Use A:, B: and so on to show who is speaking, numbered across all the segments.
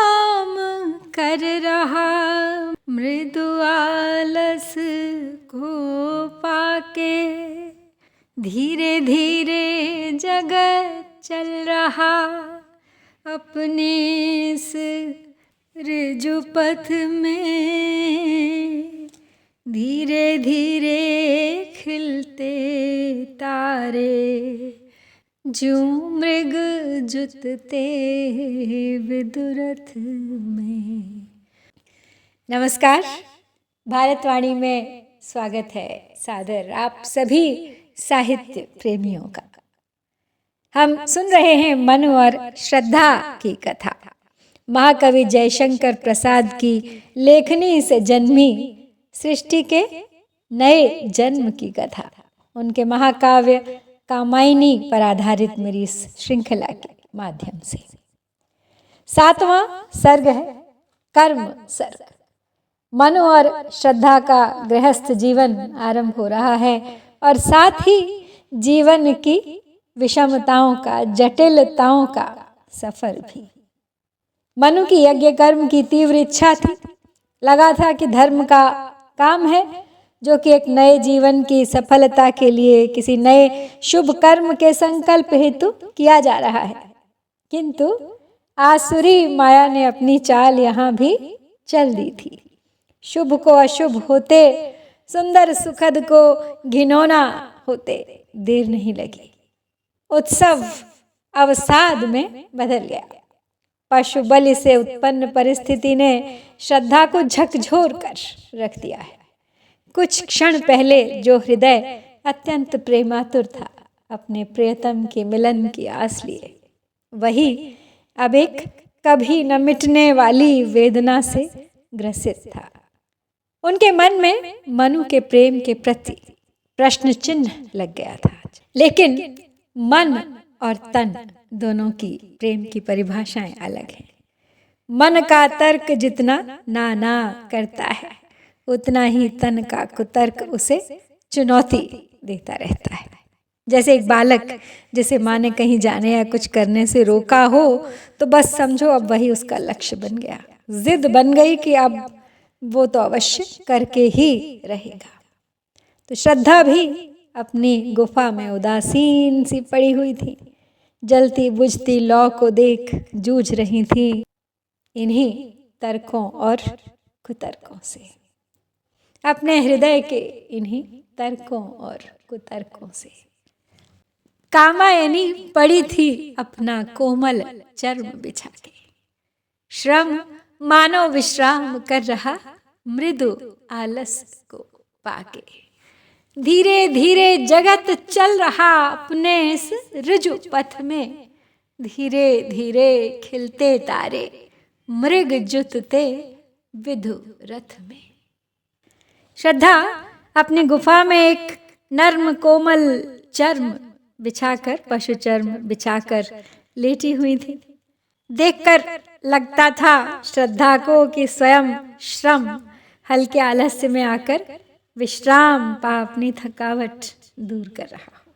A: काम कर रहा, मृदु आलस को पाके धीरे धीरे जगत चल रहा, अपने इस ऋजु पथ में धीरे धीरे खिलते तारे, जो मृग जुतते विदुरथ में। नमस्कार, भारतवाणी में स्वागत है सादर आप सभी साहित्य प्रेमियों का। हम सुन रहे हैं मनु और श्रद्धा की कथा। महाकवि जयशंकर प्रसाद की लेखनी से जन्मी सृष्टि के नए जन्म की कथा, उनके महाकाव्य कामायनी पर आधारित मेरी इस श्रृंखला के माध्यम से। 7वां सर्ग है कर्म सर्ग। मनु और श्रद्धा का गृहस्थ जीवन आरंभ हो रहा है और साथ ही जीवन की विषमताओं का, जटिलताओं का सफर भी। मनु की यज्ञ कर्म की तीव्र इच्छा थी। लगा था कि धर्म का काम है जो कि एक नए जीवन की सफलता के लिए किसी नए शुभ कर्म के संकल्प हेतु किया जा रहा है, किंतु आसुरी माया ने अपनी चाल यहाँ भी चल दी थी। शुभ को अशुभ होते, सुंदर सुखद को घिनौना होते देर नहीं लगी। उत्सव अवसाद में बदल गया। पशु बलि से उत्पन्न परिस्थिति ने श्रद्धा को झकझोर कर रख दिया है। कुछ क्षण पहले जो हृदय अत्यंत प्रेमातुर था, अपने प्रियतम के मिलन की आस लिए, वही अब एक कभी न मिटने वाली वेदना से ग्रसित था। उनके मन में मनु के प्रेम के प्रति प्रश्न चिन्ह लग गया था। लेकिन मन और तन दोनों की प्रेम की परिभाषाएं अलग हैं। मन का तर्क जितना ना करता है, उतना ही तन का कुतर्क उसे चुनौती देता रहता है। जैसे एक बालक जिसे माँ ने कहीं जाने या कुछ करने से रोका हो, तो बस समझो अब वही उसका लक्ष्य बन गया। जिद बन गई कि अब वो तो अवश्य करके ही रहेगा। तो श्रद्धा भी अपनी गुफा में उदासीन सी पड़ी हुई थी। जलती बुझती लौ को देख जूझ रही थी इन्हीं तर्कों और कुतर्कों से, अपने हृदय के इन्हीं तर्कों और कुतर्कों से। कामायनी पड़ी थी अपना कोमल चर्म बिछा के, श्रम मानो विश्राम कर रहा, मृदु आलस को पाके धीरे धीरे जगत चल रहा, अपने इस ऋजु पथ में धीरे धीरे खिलते तारे, मृग जुतते विधु रथ में। श्रद्धा अपनी गुफा में एक नर्म कोमल चर्म बिछाकर, पशु चर्म बिछाकर लेटी हुई थी। देखकर लगता था श्रद्धा को कि स्वयं श्रम हल्के आलस्य में आकर विश्राम पा अपनी थकावट दूर कर रहा हो।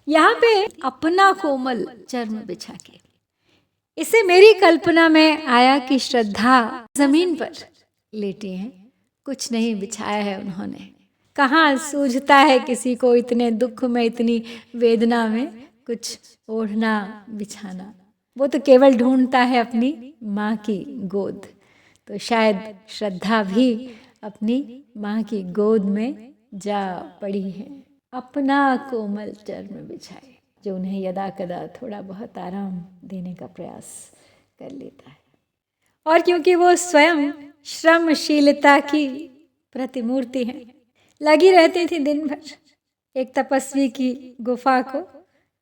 A: यहाँ पे अपना कोमल चर्म बिछा के, इसे मेरी कल्पना में आया कि श्रद्धा जमीन पर लेटी हैं, कुछ नहीं बिछाया है उन्होंने। कहाँ सूझता है किसी को इतने दुख में, इतनी वेदना में कुछ ओढ़ना बिछाना। वो तो केवल ढूंढता है अपनी माँ की गोद। तो शायद श्रद्धा भी अपनी माँ की गोद में जा पड़ी है, अपना कोमल चर्म बिछाए, जो उन्हें यदा कदा थोड़ा बहुत आराम देने का प्रयास कर लेता है। और क्योंकि वो स्वयं श्रमशीलता की प्रतिमूर्ति है, लगी रहती थी दिन भर एक तपस्वी की गुफा को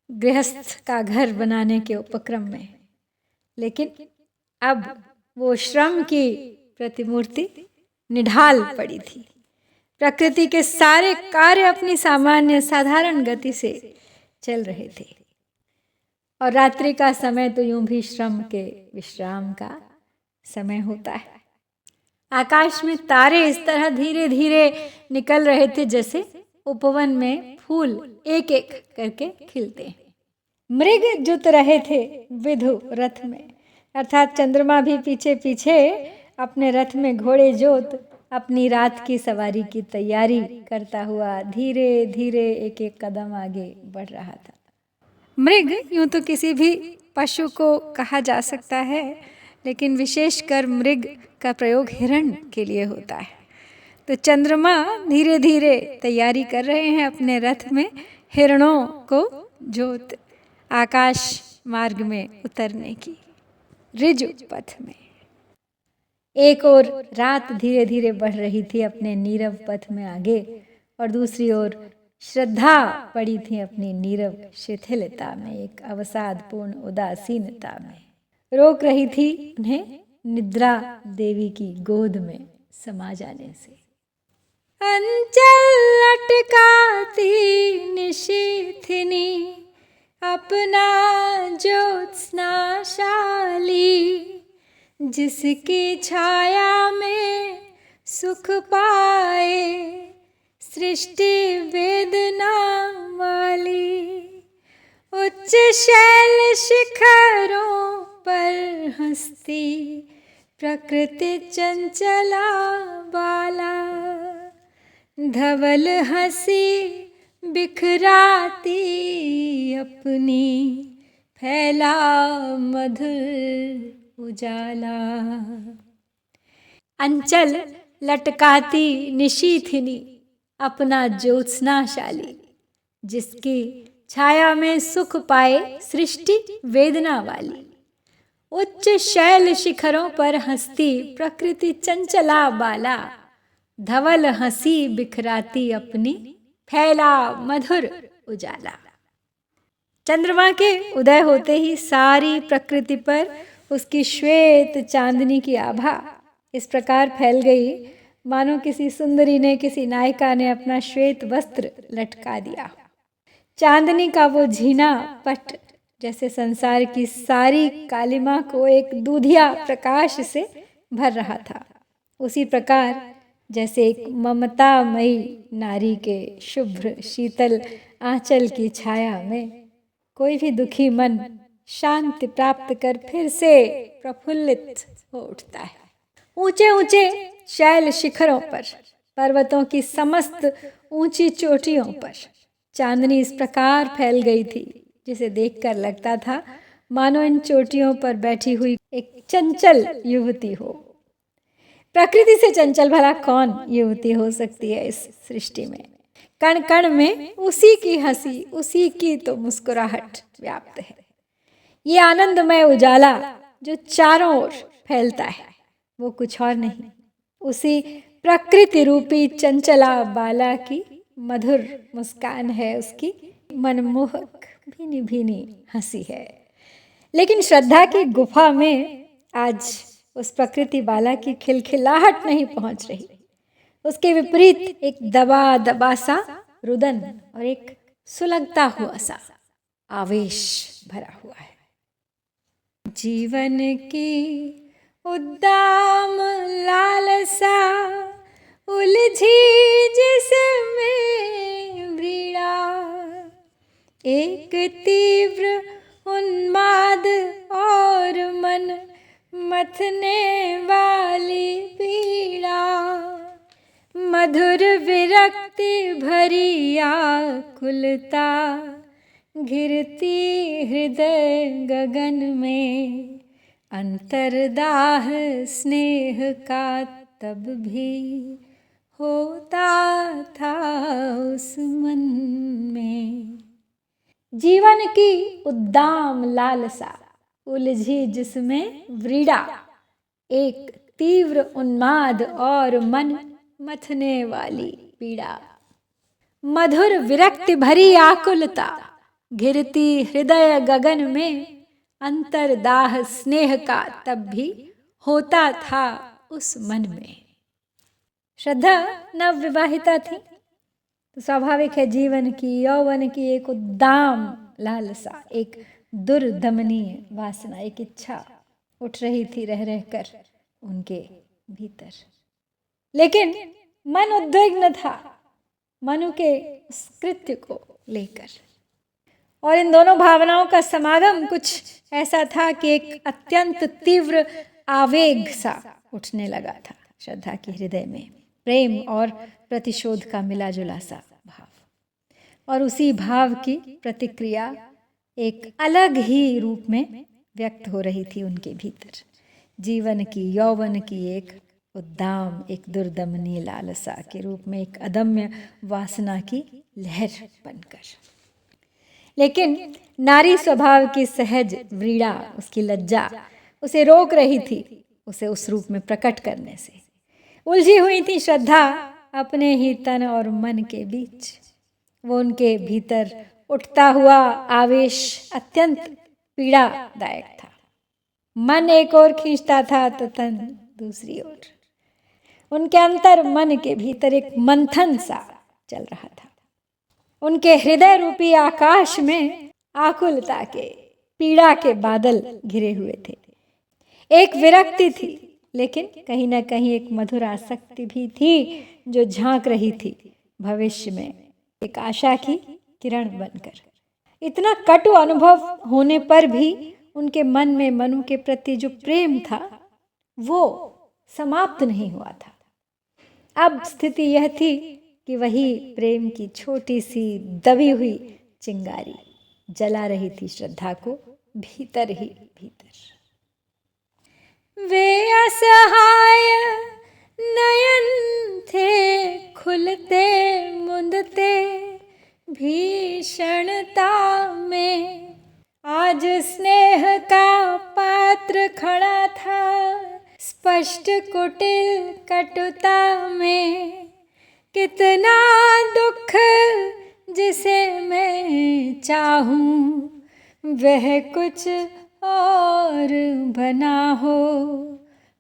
A: गृहस्थ का घर बनाने के उपक्रम में। लेकिन अब वो श्रम की प्रतिमूर्ति निढाल पड़ी थी। प्रकृति के सारे कार्य अपनी सामान्य साधारण गति से चल रहे थे और रात्रि का समय तो यूं भी श्रम के विश्राम का समय होता है। आकाश में तारे इस तरह धीरे धीरे निकल रहे थे जैसे उपवन में फूल एक एक करके खिलते हैं। मृग जुत रहे थे विधु रथ में, अर्थात चंद्रमा भी पीछे पीछे अपने रथ में घोड़े जोत अपनी रात की सवारी की तैयारी करता हुआ धीरे धीरे एक एक कदम आगे बढ़ रहा था। मृग यूं तो किसी भी पशु को कहा जा सकता है, लेकिन विशेषकर मृग का प्रयोग हिरण के लिए होता है। तो चंद्रमा धीरे धीरे तैयारी कर रहे हैं अपने रथ में हिरणों को जोत आकाश मार्ग में उतरने की, ऋजु पथ में। एक ओर रात धीरे धीरे बढ़ रही थी अपने नीरव पथ में आगे, और दूसरी ओर श्रद्धा पड़ी थी अपनी नीरव शिथिलता में, एक अवसादपूर्ण उदासीनता में, रोक रही थी उन्हें निद्रा देवी की गोद में समा जाने से। अंचल लटकाती निशीथिनी अपना ज्योत्स्नाशाली, जिसकी छाया में सुख पाए सृष्टि वेदना वाली। उच्च शैल शिखरों पर हंसती प्रकृति चंचला बाला, धवल हंसी बिखराती अपनी फैला मधुर उजाला। अंचल लटकाती निशीथिनी अपना ज्योत्स्नाशाली, जिसकी छाया में सुख पाए सृष्टि वेदना वाली। उच्च शैल शिखरों पर हंसती प्रकृति चंचला बाला, धवल हंसी बिखराती अपनी फैला मधुर उजाला। चंद्रमा के उदय होते ही सारी प्रकृति पर उसकी श्वेत चांदनी की आभा इस प्रकार फैल गई, मानो किसी सुंदरी ने, किसी नायिका ने अपना श्वेत वस्त्र लटका दिया। चांदनी का वो झीना पट जैसे संसार की सारी कालिमा को एक दूधिया प्रकाश से भर रहा था। उसी प्रकार जैसे एक ममतामयी नारी के शुभ्र शीतल आंचल की छाया में कोई भी दुखी मन शांति प्राप्त कर फिर से प्रफुल्लित हो उठता है। ऊंचे ऊंचे शैल शिखरों पर, पर्वतों की समस्त ऊंची चोटियों पर चांदनी इस प्रकार फैल गई थी, जिसे देखकर लगता था मानो इन चोटियों पर बैठी हुई एक चंचल युवती हो। प्रकृति से चंचल भला कौन युवती हो सकती है इस सृष्टि में। कण कण में उसी की हंसी, उसी की तो मुस्कुराहट व्याप्त है। ये आनंदमय उजाला जो चारों ओर फैलता है वो कुछ और नहीं, उसी प्रकृति रूपी चंचला बाला की मधुर मुस्कान है, उसकी मनमोहक भीनी भीनी हंसी है। लेकिन श्रद्धा की गुफा में आज उस प्रकृति बाला की खिलखिलाहट नहीं पहुंच रही। उसके विपरीत एक दबा दबा सा रुदन और एक सुलगता हुआ सा आवेश भरा हुआ है। जीवन की उद्दाम लालसा उलझी जिसमें व्रीड़ा, एक तीव्र उन्माद और मन मथने वाली पीड़ा, मधुर विरक्ति भरी आकुलता घिरती हृदय गगन में, अंतर्दाह स्नेह का तब भी होता था उस मन में। जीवन की उद्दाम लालसा उलझी जिसमें व्रीड़ा, एक तीव्र उन्माद और मन मथने वाली पीड़ा, मधुर विरक्ति भरी आकुलता घिरती हृदय गगन में, अंतर्दाह स्नेह का तब भी होता था उस मन में। श्रद्धा नव विवाहिता थी, तो स्वाभाविक है जीवन की, यौवन की एक उद्दाम लालसा, एक दुर्दमनीय वासना, एक इच्छा उठ रही थी रह रहकर उनके भीतर। लेकिन मन उद्विग्न था मनु के उस कृत्य को लेकर, और इन दोनों भावनाओं का समागम कुछ ऐसा था कि एक अत्यंत तीव्र आवेग सा उठने लगा था श्रद्धा के हृदय में, प्रेम और प्रतिशोध का मिला जुला सा भाव। और उसी भाव की प्रतिक्रिया एक अलग ही रूप में व्यक्त हो रही थी उनके भीतर। जीवन की, यौवन की एक उद्दाम, एक दुर्दमनीय लालसा के रूप में, एक अदम्य वासना की लहर बनकर। लेकिन नारी स्वभाव की सहज व्रीड़ा, उसकी लज्जा उसे रोक रही थी उसे उस रूप में प्रकट करने से। उलझी हुई थी श्रद्धा अपने ही तन और मन के बीच। वो उनके भीतर उठता हुआ आवेश अत्यंत पीड़ादायक था। मन एक ओर खींचता था तो तन दूसरी ओर। उनके अंतर मन के भीतर एक मंथन सा चल रहा था। उनके हृदय रूपी आकाश में आकुलता के, पीड़ा के बादल घिरे हुए थे। एक विरक्ति थी, लेकिन कहीं ना कहीं एक मधुर आसक्ति भी थी जो झांक रही थी भविष्य में, एक आशा की किरण बनकर। इतना कटु अनुभव होने पर भी उनके मन में मनु के प्रति जो प्रेम था वो समाप्त नहीं हुआ था। अब स्थिति यह थी कि वही प्रेम की छोटी सी दबी हुई चिंगारी जला रही थी श्रद्धा को भीतर ही भीतर। वे असहाय नयन थे खुलते मुंदते भीषणता में, आज स्नेह का पात्र खड़ा था स्पष्ट कुटिल कटुता में। कितना दुख जिसे मैं चाहूं वह कुछ और बना हो,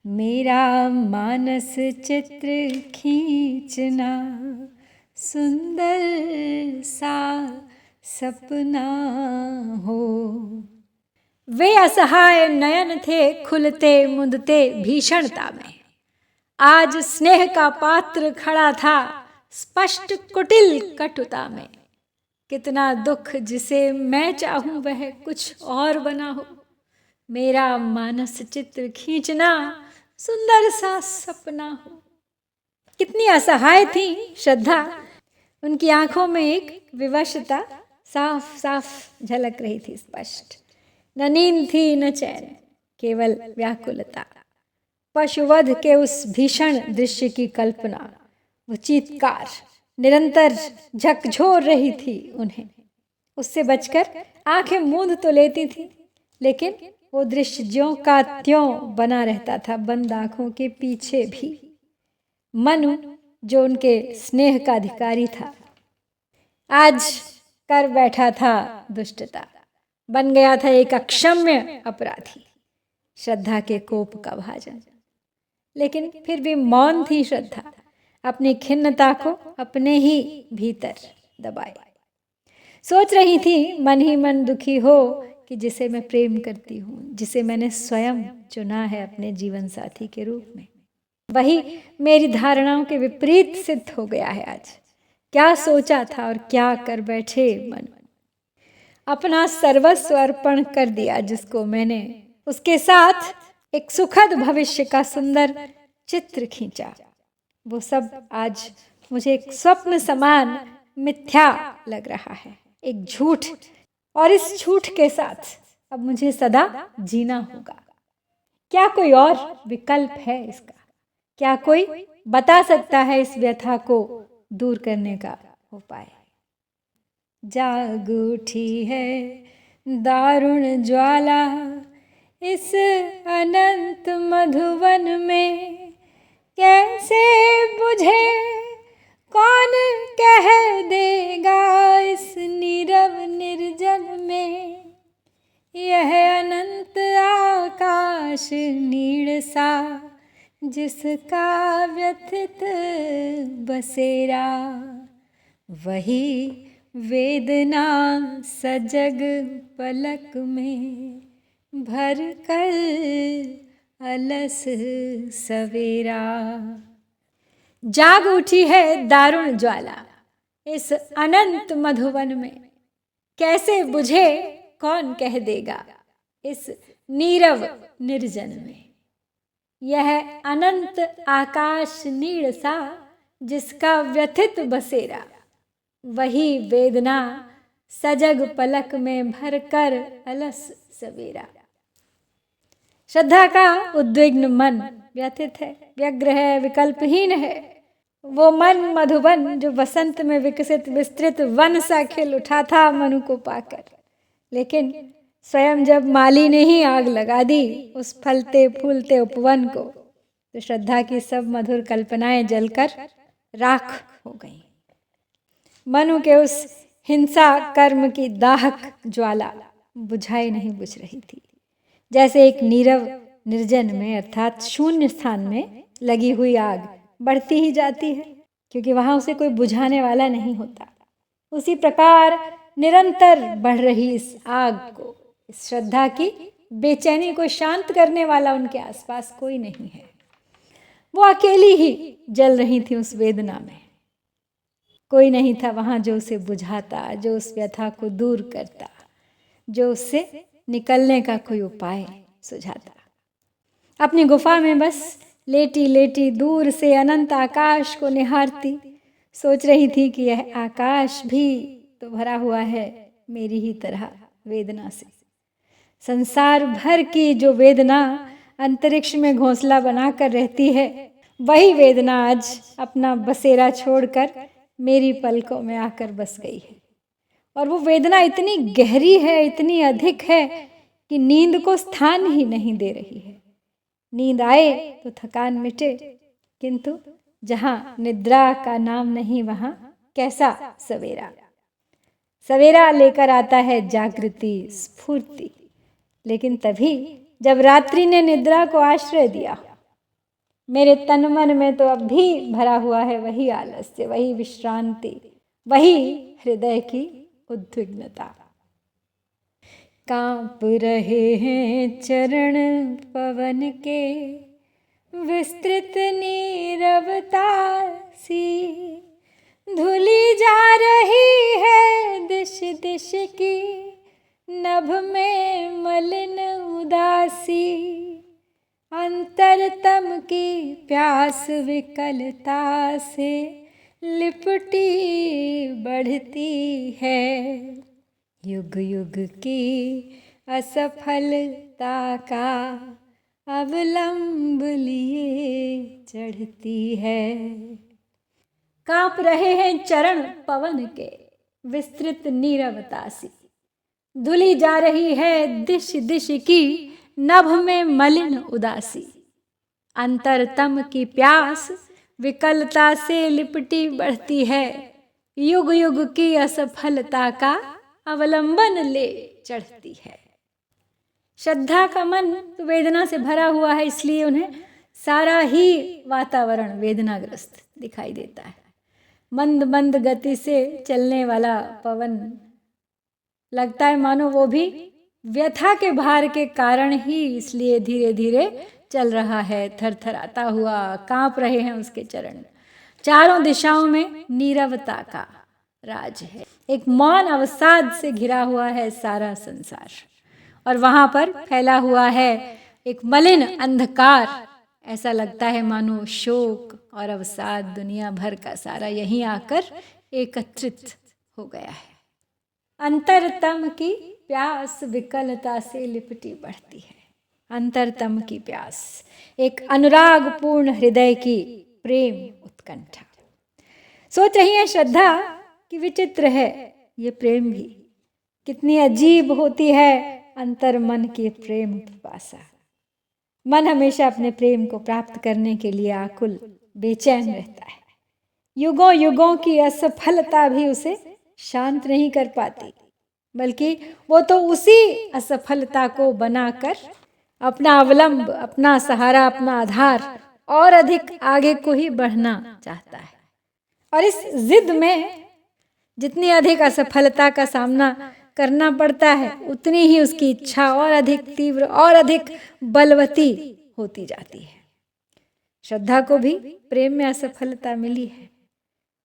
A: मेरा मानस चित्र खींचना सुंदर सा सपना हो। वे असहाय नयन थे खुलते मुंदते भीषणता में, आज स्नेह का पात्र खड़ा था स्पष्ट कुटिल कटुता में। कितना दुख जिसे मैं चाहूं वह कुछ और बना हो, मेरा मानस चित्र खींचना सुंदर सा सपना हो। कितनी असहाय थी श्रद्धा। उनकी आंखों में एक विवशता साफ साफ झलक रही थी स्पष्ट। न नींद थी न चैन, केवल व्याकुलता। पशुवध के उस भीषण दृश्य की कल्पना, वो चीत्कार निरंतर झकझोर रही थी उन्हें। उससे बचकर आंखें मूंद तो लेती थी, लेकिन वो दृश्य ज्यों का त्यों बना रहता था बंद आंखों के पीछे भी। मनु जो उनके स्नेह का अधिकारी था, आज कर बैठा था दुष्टता, बन गया था एक अक्षम्य अपराधी, श्रद्धा के कोप का भाजन। लेकिन फिर भी मौन थी श्रद्धा, अपनी खिन्नता को अपने ही भीतर दबाए। सोच रही थी मन ही मन दुखी हो कि जिसे मैं प्रेम करती हूँ, जिसे मैंने स्वयं चुना है अपने जीवन साथी के रूप में, वही मेरी धारणाओं के विपरीत सिद्ध हो गया है आज। क्या सोचा था और क्या कर बैठे मन। अपना सर्वस्व अर्पण कर दिया जिसको मैंने, उसके साथ एक सुखद भविष्य का सुंदर चित्र खींचा। वो सब आज मुझे एक स्वप्न समान मिथ्या लग रहा है, एक झूठ। और इस झूठ के साथ अब मुझे सदा जीना होगा। क्या कोई और विकल्प है इसका? क्या कोई बता सकता है इस व्यथा को दूर करने का उपाय? जाग उठी है दारुण ज्वाला इस अनंत मधुवन में, कैसे बुझे कौन कह देगा इस नीरव निर्जन में। यह अनंत आकाश नीड़ सा जिसका व्यथित बसेरा, वही वेदना सजग पलक में भर कर अलस सवेरा। जाग उठी है दारुण ज्वाला इस अनंत मधुवन में, कैसे बुझे कौन कह देगा इस नीरव निर्जन में। यह अनंत आकाश नीड़ सा जिसका व्यथित बसेरा, वही वेदना सजग पलक में भरकर अलस सवेरा। श्रद्धा का उद्विग्न मन व्यथित है, व्यग्र है, विकल्पहीन है। वो मन मधुबन जो बसंत में विकसित विस्तृत वन सा खिल उठा था मनु को पाकर, लेकिन स्वयं जब माली ने ही आग लगा दी उस फलते फूलते उपवन को, तो श्रद्धा की सब मधुर कल्पनाएं जलकर राख हो गईं। मनु के उस हिंसा कर्म की दाहक ज्वाला बुझाई नहीं बुझ रही थी। जैसे एक नीरव निर्जन में अर्थात शून्य स्थान में लगी हुई आग बढ़ती ही जाती है, क्योंकि वहां उसे कोई बुझाने वाला नहीं होता। उसी प्रकार निरंतर बढ़ रही इस आग को, इस श्रद्धा की बेचैनी को शांत करने वाला उनके आसपास कोई नहीं है। वो अकेली ही जल रही थी उस वेदना में। कोई नहीं था वहां जो उसे बुझाता, जो उस व्यथा को दूर करता, जो उससे निकलने का कोई उपाय सुझाता। अपनी गुफा में बस लेटी लेटी दूर से अनंत आकाश को निहारती सोच रही थी कि यह आकाश भी तो भरा हुआ है मेरी ही तरह वेदना से। संसार भर की जो वेदना अंतरिक्ष में घोंसला बनाकर रहती है, वही वेदना आज अपना बसेरा छोड़कर मेरी पलकों में आकर बस गई है। और वो वेदना इतनी गहरी है, इतनी अधिक है कि नींद को स्थान ही नहीं दे रही है। नींद आए तो थकान मिटे, किंतु जहां निद्रा का नाम नहीं वहां कैसा सवेरा। सवेरा लेकर आता है जागृति, स्फूर्ति, लेकिन तभी जब रात्रि ने निद्रा को आश्रय दिया। मेरे तन मन में तो अब भी भरा हुआ है वही आलस्य, वही विश्रांति, वही हृदय की उद्विग्नता। कांप रहे हैं चरण पवन के विस्तृत नीरवता सी, धुली जा रही है दिश दिश की नभ में मलिन उदासी। अंतरतम की प्यास विकलता से लिपटी बढ़ती है, युग युग की असफलता का अवलंब लिए चढ़ती है। कांप रहे हैं चरण पवन के विस्तृत नीरवता सी, धुली जा रही है दिश दिश की नभ में मलिन उदासी। अंतरतम की प्यास विकलता से लिपटी बढ़ती है, युग युग की असफलता का अवलंबन ले चढ़ती है। श्रद्धा का मन तो वेदना से भरा हुआ है, इसलिए उन्हें सारा ही वातावरण वेदनाग्रस्त दिखाई देता है। मंद मंद गति से चलने वाला पवन लगता है मानो वो भी व्यथा के भार के कारण ही इसलिए धीरे धीरे चल रहा है, थरथराता हुआ। कांप रहे हैं उसके चरण। चारों दिशाओं में नीरवता का राज है। एक मौन अवसाद से घिरा हुआ है सारा संसार, और वहां पर फैला हुआ है एक मलिन अंधकार। ऐसा लगता है मानो शोक और अवसाद दुनिया भर का सारा यहीं आकर एकत्रित हो गया है। अंतरतम की प्यास विकलता से लिपटी बढ़ती है। अंतरतम की प्यास, एक अनुरागपूर्ण हृदय की प्रेम उत्कंठा। सोच रही है श्रद्धा कि विचित्र है ये प्रेम भी, कितनी अजीब होती है अंतर मन की प्रेम पिपासा। मन हमेशा अपने प्रेम को प्राप्त करने के लिए आकुल बेचैन रहता है। युगों युगों की असफलता भी उसे शांत नहीं कर पाती, बल्कि वो तो उसी असफलता को बनाकर अपना अवलंब, अपना सहारा, अपना आधार और अधिक आगे को ही बढ़ना चाहता है। और इस जिद में जितनी अधिक असफलता का सामना करना पड़ता है, उतनी ही उसकी इच्छा और अधिक तीव्र और अधिक बलवती होती जाती है। श्रद्धा को भी प्रेम में असफलता मिली है,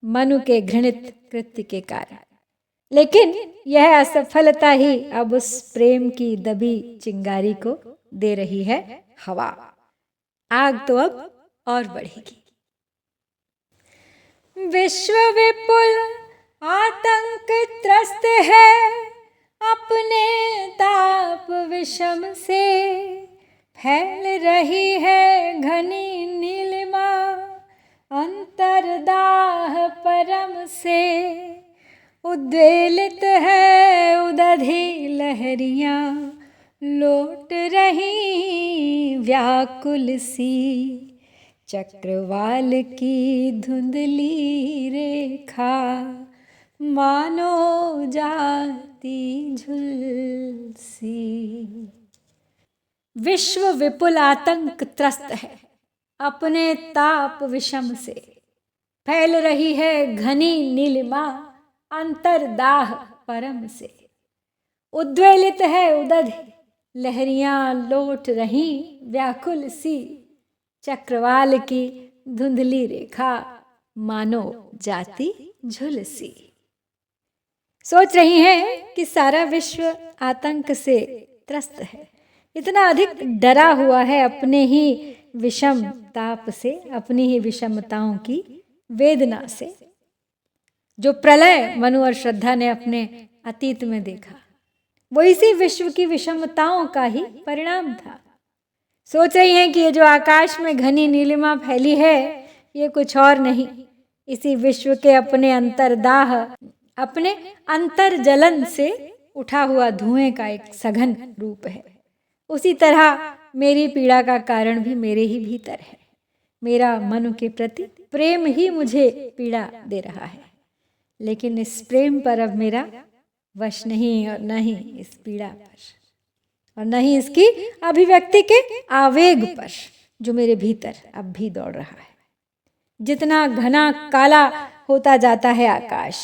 A: मनु के घृणित कृत्य के कारण। लेकिन यह असफलता ही अब उस प्रेम की दबी चिंगारी को दे रही है हवा। आग तो अब और बढ़ेगी। विश्व विपुल आतंक त्रस्त है अपने ताप विषम से, फैल रही है घनी नीलिमा अंतरदाह परम से। उद्वेलित है उदधि लहरियां, लौट रही व्याकुल सी, चक्रवाल की धुंधली रेखा मानो जाती झुलसी। विश्व विपुल आतंक त्रस्त है अपने ताप विषम से, फैल रही है घनी नीलिमा अंतरदाह परम से। उद्वेलित है उदध लहरियां, लौट रही व्याकुल सी, चक्रवाल की धुंधली रेखा मानो जाती झुलसी। सोच रही हैं कि सारा विश्व आतंक से त्रस्त है, इतना अधिक डरा हुआ है अपने ही विषम ताप से, अपनी ही विषमताओं की वेदना से। जो प्रलय मनु और श्रद्धा ने अपने अतीत में देखा, वो इसी विश्व की विषमताओं का ही परिणाम था। सोच रही हैं कि ये जो आकाश में घनी नीलिमा फैली है, ये कुछ और नहीं, इसी विश्व के अपने अंतरदाह, अपने अंतर्जलन से उठा हुआ धुएं का एक सघन रूप है। उसी तरह मेरी पीड़ा का कारण भी मेरे ही भीतर है। मेरा मनु के प्रति प्रेम ही मुझे पीड़ा दे रहा है, लेकिन इस प्रेम पर अब मेरा वश नहीं, और न ही इस पीड़ा पर, और न ही इसकी अभिव्यक्ति के आवेग पर जो मेरे भीतर अब भी दौड़ रहा है। जितना घना काला होता जाता है आकाश,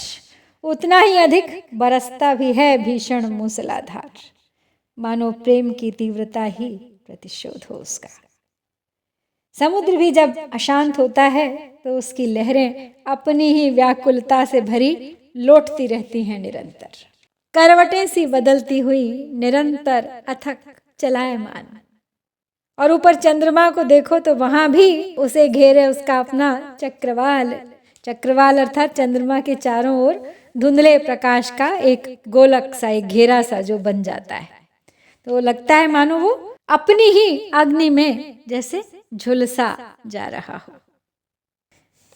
A: उतना ही अधिक बरसता भी है भीषण मूसलाधार, मानो प्रेम की तीव्रता ही प्रतिशोध हो उसका। समुद्र भी जब अशांत होता है तो उसकी लहरें अपनी ही व्याकुलता से भरी लौटती रहती हैं निरंतर, करवटें सी बदलती हुई, निरंतर अथक चलायमान। और ऊपर चंद्रमा को देखो तो वहां भी उसे घेरे उसका अपना चक्रवाल। चक्रवाल अर्थात चंद्रमा के चारों ओर धुंधले प्रकाश का एक गोलक सा, एक घेरा सा जो बन जाता है, तो लगता है मानो वो अपनी ही अग्नि में जैसे झुलसा जा रहा हो।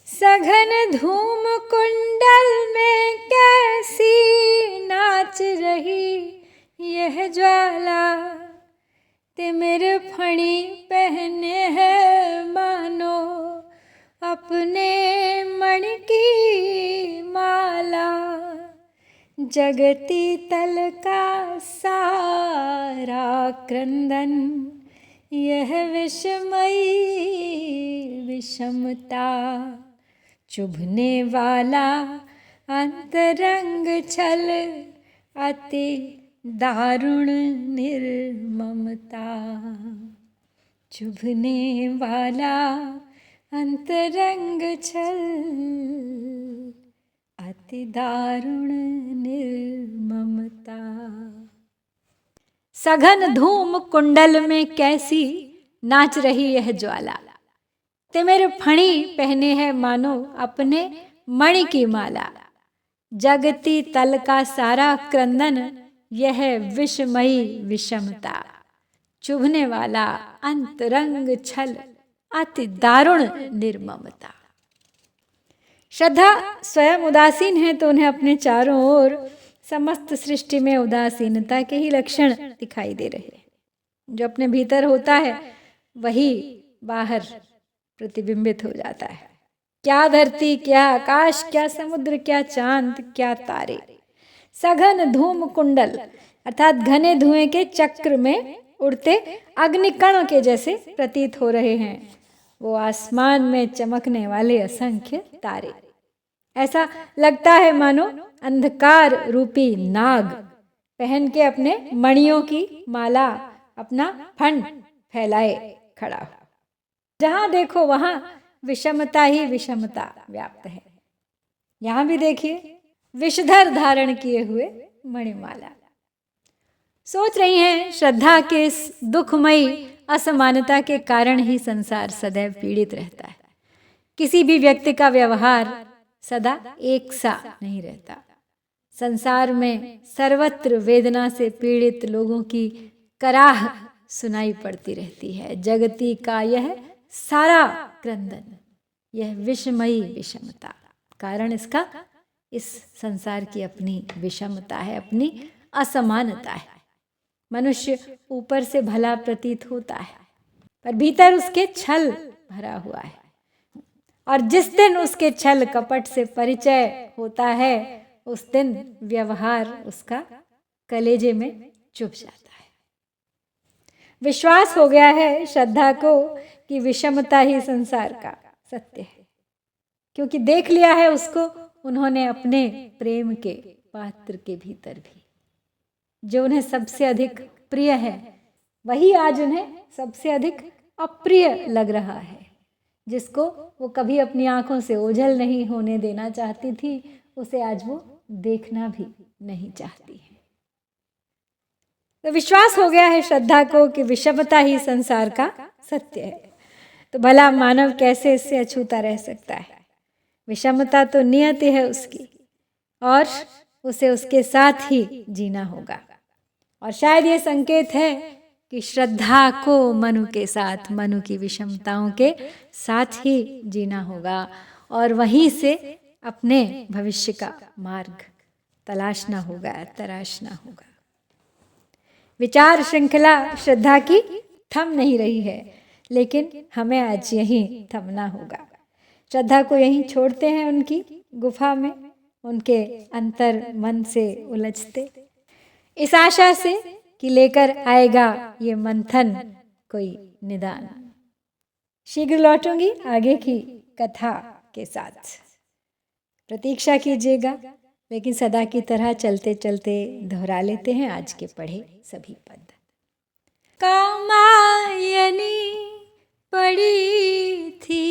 A: सघन धूम कुंडल में कैसी नाच रही यह ज्वाला, तिमिर फणी पहने है मानो अपने मणि की माला। जगती तल का सारा क्रंदन, यह विषमयी विषमता, चुभने वाला अंतरंग छल, अति दारुण निर्ममता। चुभने वाला अंतरंग छल, अति दारुण निर्ममता। सघन धूम कुंडल में कैसी नाच रही यह ज्वाला, तिमिर फणी पहने है मानो अपने मणि की माला। जगती तल का सारा क्रंदन, यह विषमयी विषमता, चुभने वाला अंतरंग छल, अति दारुण निर्ममता। श्रद्धा स्वयं उदासीन है तो उन्हें अपने चारों ओर समस्त सृष्टि में उदासीनता के ही लक्षण दिखाई दे रहे हैं। जो अपने भीतर होता है वही बाहर प्रतिबिंबित हो जाता है। क्या धरती, क्या आकाश, क्या समुद्र, क्या चांद, क्या तारे। सघन धूम कुंडल अर्थात घने धुएं के चक्र में उड़ते अग्निकण के जैसे प्रतीत हो रहे हैं वो आसमान में चमकने वाले असंख्य तारे। ऐसा लगता है मानो अंधकार रूपी नाग पहन के अपने मणियों की माला अपना फंड फैलाए खड़ा हो। जहां देखो वहां विषमता ही विषमता व्याप्त है। यहां भी देखिए विषधर धारण किए हुए मणिमाला। सोच रही हैं श्रद्धा के इस दुखमयी असमानता के कारण ही संसार सदैव पीड़ित रहता है। किसी भी व्यक्ति का व्यवहार सदा एक सा नहीं रहता। संसार में सर्वत्र वेदना से पीड़ित लोगों की कराह सुनाई पड़ती रहती है। जगती का यह सारा क्रंदन, यह विषमयी विषमता, कारण इसका इस संसार की अपनी विषमता है, अपनी असमानता है। मनुष्य ऊपर से भला प्रतीत होता है, पर भीतर उसके छल भरा हुआ है। और जिस दिन उसके छल कपट से परिचय होता है, उस दिन व्यवहार उसका कलेजे में चुभ जाता है। विश्वास हो गया है श्रद्धा को कि विषमता ही संसार का सत्य है, क्योंकि देख लिया है उसको उन्होंने अपने प्रेम के पात्र के भीतर भी। जो उन्हें सबसे अधिक प्रिय है वही आज उन्हें सबसे अधिक अप्रिय लग रहा है। जिसको वो कभी अपनी आंखों से ओझल नहीं होने देना चाहती थी, उसे आज वो देखना भी नहीं चाहती है। तो विश्वास हो गया है श्रद्धा को कि विषमता ही संसार का सत्य है। तो भला मानव कैसे इससे अछूता रह सकता है। विषमता तो नियति है उसकी, और उसे उसके साथ ही जीना होगा। और शायद ये संकेत है कि श्रद्धा को मनु के साथ, मनु की विषमताओं के साथ ही जीना होगा, और वहीं से अपने भविष्य का मार्ग तलाशना होगा, तराशना होगा। विचार श्रृंखला श्रद्धा की थम नहीं रही है, लेकिन हमें आज यहीं थमना होगा। श्रद्धा को यहीं छोड़ते हैं उनकी गुफा में, उनके अंतर मन से उलझते, इस आशा से कि लेकर आएगा ये मंथन कोई निदान। शीघ्र लौटूंगी आगे की कथा के साथ, प्रतीक्षा कीजिएगा। लेकिन सदा की तरह चलते चलते दोहरा लेते हैं आज के पढ़े सभी पद। कामायनी पड़ी थी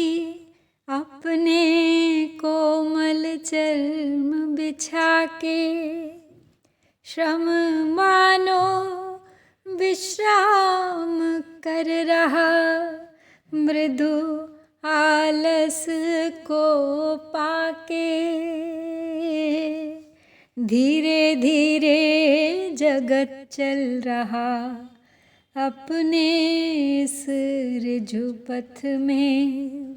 A: अपने कोमल चर्म बिछा के, श्रम मानो विश्राम कर रहा, मृदु आलस को पाके। धीरे धीरे जगत चल रहा अपने इस ऋजुपथ में,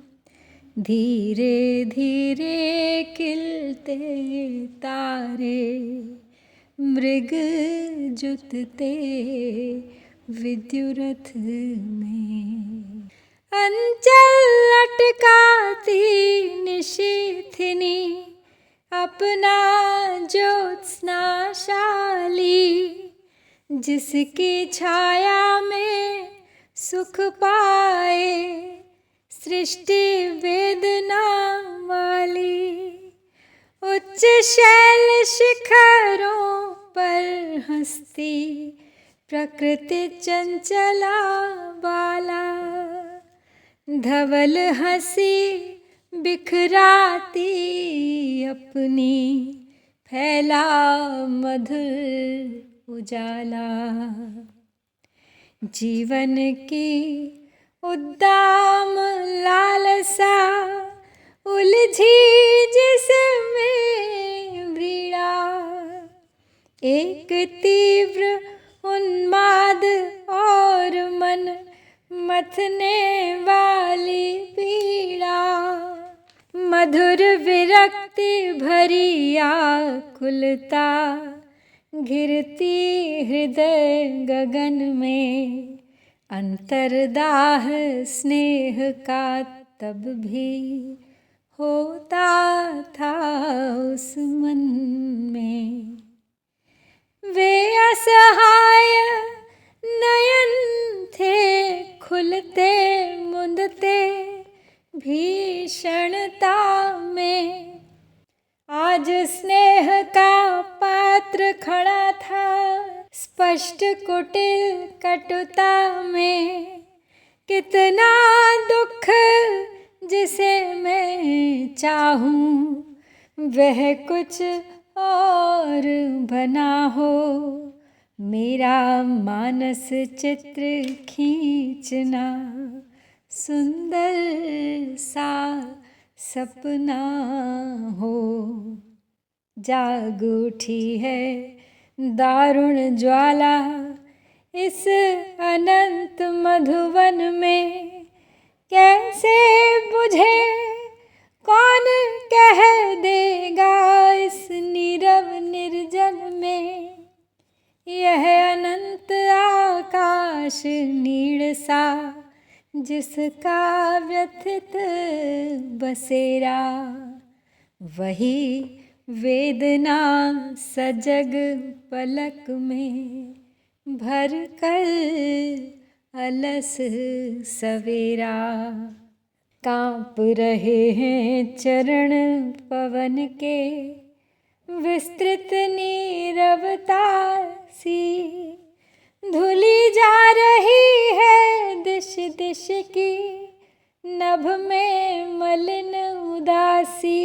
A: धीरे धीरे खिलते तारे, मृग जुतते विद्युरथ में। अंचल लटकाती निशीथिनी अपना ज्योत्स्नाशाली, जिसकी छाया में सुख पाए सृष्टि वेदना वाली। उच्च शैल शिखरों पर हंसती प्रकृति चंचला बाला, धवल हंसी बिखराती अपनी फैला मधुर उजाला। जीवन की उद्दाम लालसा उलझी जिसमें व्रीड़ा, एक तीव्र उन्माद और मन मथने वाली पीड़ा। मधुर विरक्ति भरी आकुलता घिरती हृदय गगन में, अंतर्दाह स्नेह का तब भी होता था उस मन में। वे असहाय नयन थे खुलते मुंदते भीषणता में, आज स्नेह का पात्र खड़ा था स्पष्ट कुटिल कटुता में। कितना दुख जिसे मैं चाहूं वह कुछ और बना हो, मेरा मानस चित्र खींचना, सुंदर सा सपना हो। जाग उठी है दारुण ज्वाला इस अनंत मधुवन में, कैसे बुझे कौन कह देगा इस नीरव निर्जन में। यह अनंत आकाश नीड़ सा जिसका व्यथित बसेरा, वही वेदना सजग पलक में भर कर अलस सवेरा। कांप रहे हैं चरण पवन के विस्तृत नीरवता सी, धुली जा रही है दिश दिश की नभ में मलिन उदासी।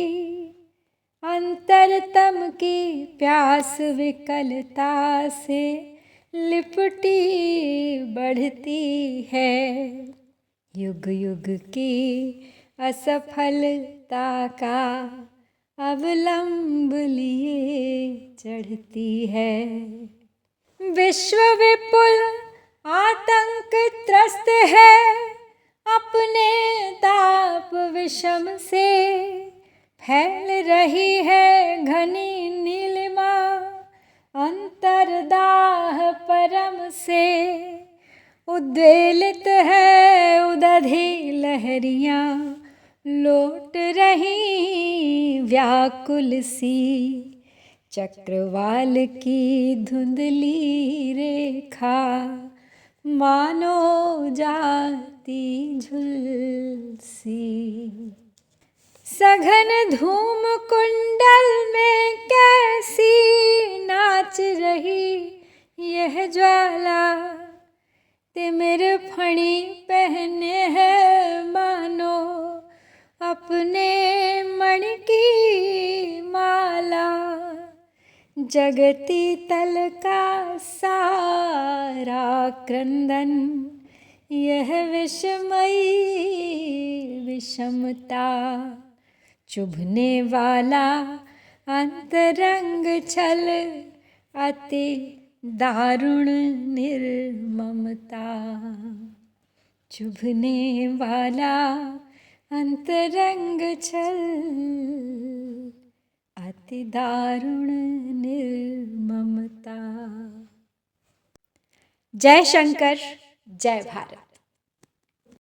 A: अंतरतम की प्यास विकलता से लिपटी बढ़ती है, युग युग की असफलता का अवलंब लिए चढ़ती है। विश्व विपुल आतंक त्रस्त है अपने ताप विषम से, फैल रही है घनी नीलिमा अंतरदाह परम से। उद्वेलित है उदधि लहरियां लौट रही व्याकुल सी, चक्रवाल की धुंधली रेखा मानो जाती झुलसी। सघन धूम कुंडल में कैसी नाच रही यह ज्वाला, तिमिर फणी पहने है मानो अपने मणि की माला। जगती तल का सारा क्रंदन यह विषमयी विषमता, चुभने वाला अंतरंग छल अति दारुण निर्ममता। चुभने वाला अंतरंग छल अति दारुण निर्ममता। जय शंकर, जय भारत।